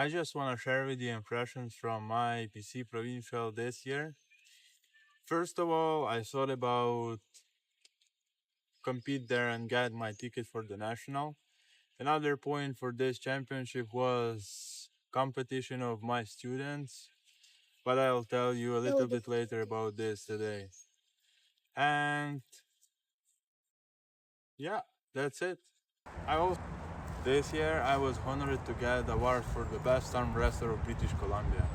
I just want to share with you impressions from my BC Provincial this year. First of all, I thought about compete there and get my ticket for the national. Another point for this championship was competition of my students, but I'll tell you a little bit later about this today. And yeah, that's it. I also This year I was honored to get the award for the best arm wrestler of British Columbia.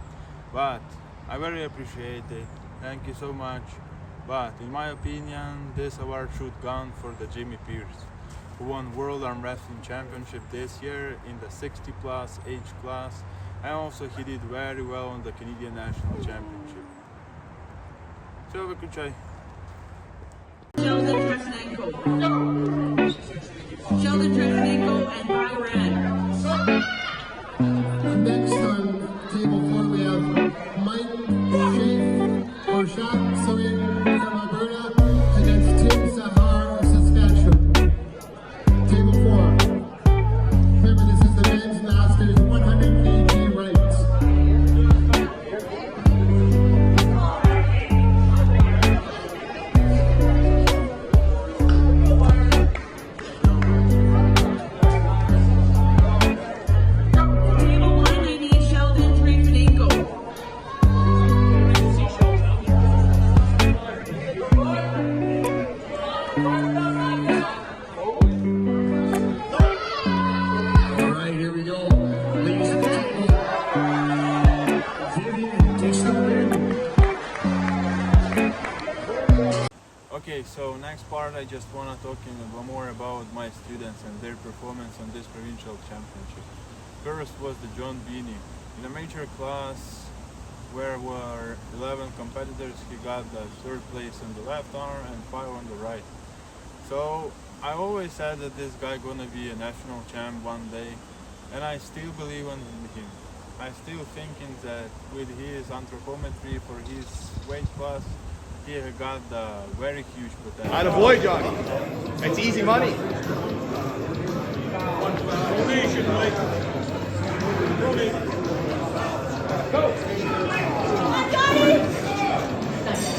But I very appreciate it. Thank you so much. But in my opinion, this award should gone for the Jimmy Pierce, who won World Arm Wrestling Championship this year in the 60 plus age class, and also he did very well on the Canadian National Championship. So wyключай. Sheldon Trevenenko and Byron. Next on table 4 we have Mike Shane or Shaq from Alberta against Tim Sahar of Saskatchewan. Table 4. Remember, this is the men's masters 100 kg rights. Okay, so next part I just want to talk more about my students and their performance on this provincial championship. First was the John Beanie. In a major class where were 11 competitors, he got the 3rd place on the left arm and 5 on the right. So I always said that this guy gonna be a national champ one day, and I still believe in him. I still thinking that with his anthropometry for his weight class, he got the very huge potential. Attaboy, Johnny. It's easy money.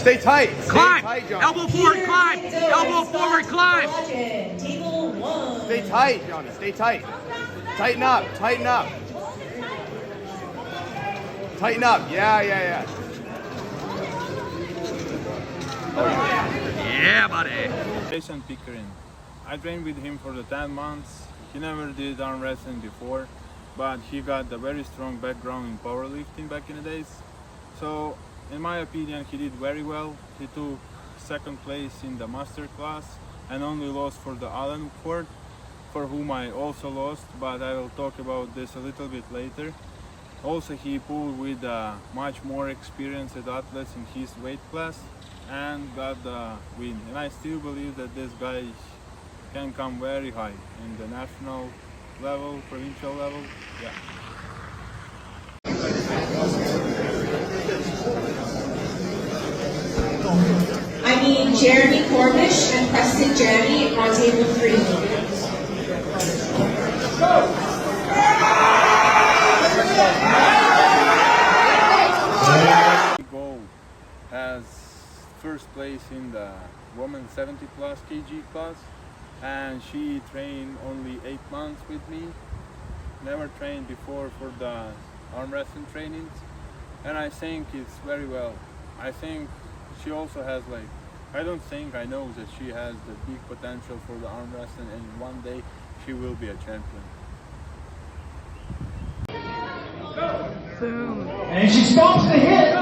Stay tight. Climb. Stay tight, Johnny. Elbow forward, climb. Elbow forward, climb. Table 1. Stay tight, Johnny. Stay tight. Tighten up. Tighten up. Tighten up. Yeah. Yeah, buddy. Jason Pickering. I trained with him for the 10 months. He never did arm wrestling before, but he got a very strong background in powerlifting back in the days. So, in my opinion, he did very well. He took 2nd place in the master class and only lost for the Allen Ford, for whom I also lost, but I will talk about this a little bit later. Also, he pulled with much more experienced athletes in his weight class and got the win. And I still believe that this guy can come very high in the national level, provincial level. Yeah. I need Jeremy Corbish and Preston Janney on table 3. Gold has 1st place in the woman 70 plus kg class, and she trained only 8 months with me. Never trained before for the arm wrestling trainings, and I think it's very well. I think she also has I know that she has the big potential for the arm wrestling, and one day she will be a champion. Boom. And she stops the hit.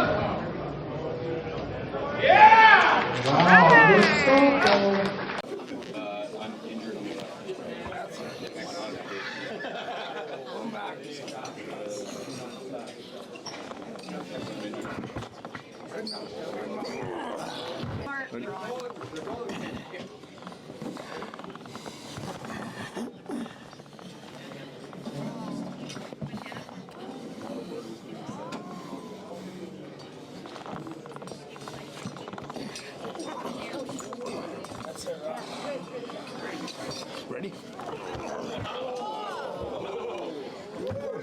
Yeah! Wow, good stop, though. I'm injured on the left. Ready?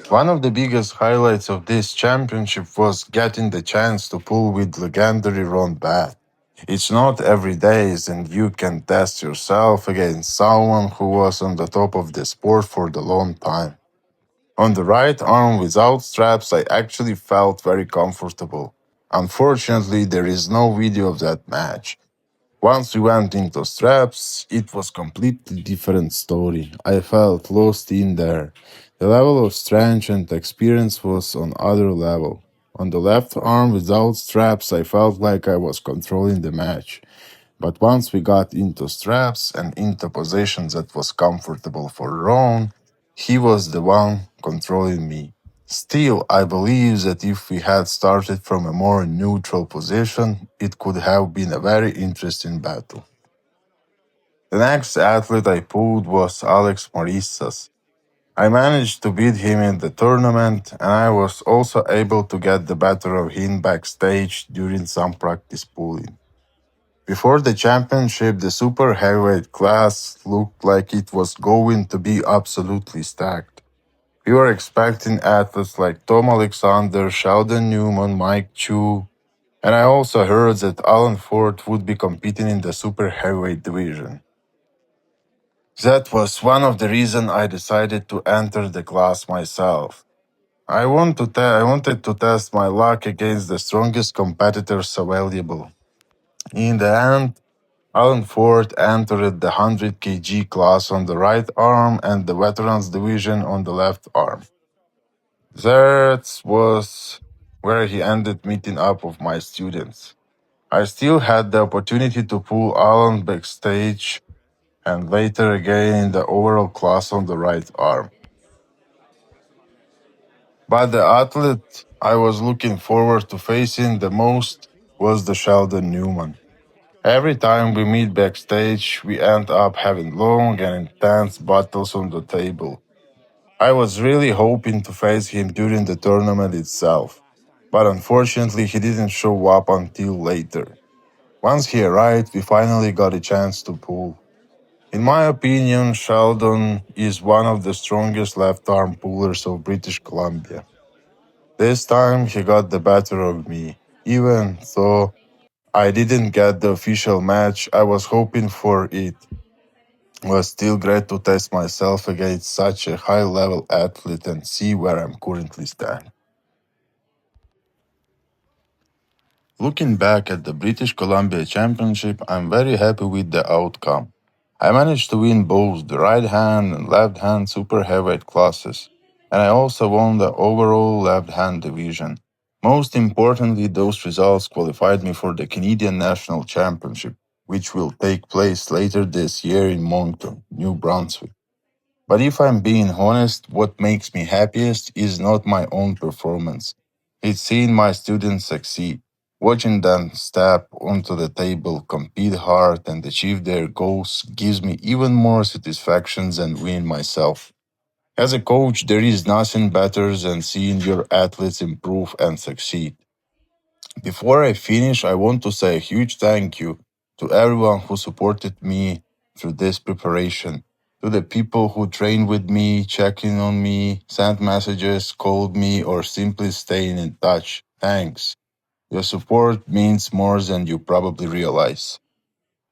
One of the biggest highlights of this championship was getting the chance to pull with legendary Ron Bat. It's not every day and you can test yourself against someone who was on the top of the sport for the long time. On the right arm without straps, I actually felt very comfortable. Unfortunately, there is no video of that match. Once we went into straps, it was completely different story. I felt lost in there. The level of strength and experience was on other level. On the left arm without straps, I felt like I was controlling the match. But once we got into straps and into positions that was comfortable for Ron, he was the one controlling me. Still, I believe that if we had started from a more neutral position, it could have been a very interesting battle. The next athlete I pulled was Alex Morissas. I managed to beat him in the tournament, and I was also able to get the better of him backstage during some practice pulling. Before the championship, the super heavyweight class looked like it was going to be absolutely stacked. We were expecting athletes like Tom Alexander, Sheldon Newman, Mike Chu, and I also heard that Alan Ford would be competing in the super heavyweight division. That was one of the reasons I decided to enter the class myself. I wanted to test my luck against the strongest competitors available. In the end, Alan Ford entered the 100 kg class on the right arm and the veterans division on the left arm. That was where he ended meeting up with my students. I still had the opportunity to pull Alan backstage and later again in the overall class on the right arm. But the athlete I was looking forward to facing the most was the Sheldon Newman. Every time we meet backstage, we end up having long and intense battles on the table. I was really hoping to face him during the tournament itself, but unfortunately he didn't show up until later. Once he arrived, we finally got a chance to pull. In my opinion, Sheldon is one of the strongest left-arm pullers of British Columbia. This time he got the better of me, even though I didn't get the official match I was hoping for. It was still great to test myself against such a high-level athlete and see where I'm currently standing. Looking back at the British Columbia Championship, I'm very happy with the outcome. I managed to win both the right hand and left hand super heavyweight classes, and I also won the overall left hand division. Most importantly, those results qualified me for the Canadian National Championship, which will take place later this year in Moncton, New Brunswick. But if I'm being honest, what makes me happiest is not my own performance. It's seeing my students succeed. Watching them step onto the table, compete hard, and achieve their goals gives me even more satisfaction than winning myself. As a coach, there is nothing better than seeing your athletes improve and succeed. Before I finish, I want to say a huge thank you to everyone who supported me through this preparation, to the people who trained with me, checking on me, sent messages, called me, or simply staying in touch. Thanks. Your support means more than you probably realize.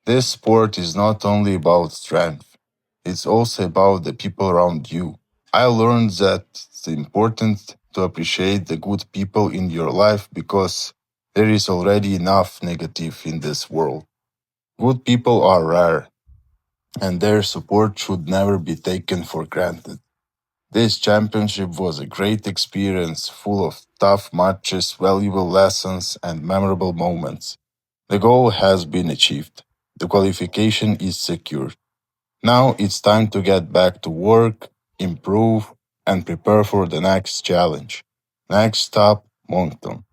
This sport is not only about strength, it's also about the people around you. I learned that it's important to appreciate the good people in your life because there is already enough negative in this world. Good people are rare, and their support should never be taken for granted. This championship was a great experience full of tough matches, valuable lessons, and memorable moments. The goal has been achieved. The qualification is secured. Now it's time to get back to work, improve, and prepare for the next challenge. Next stop, Moncton.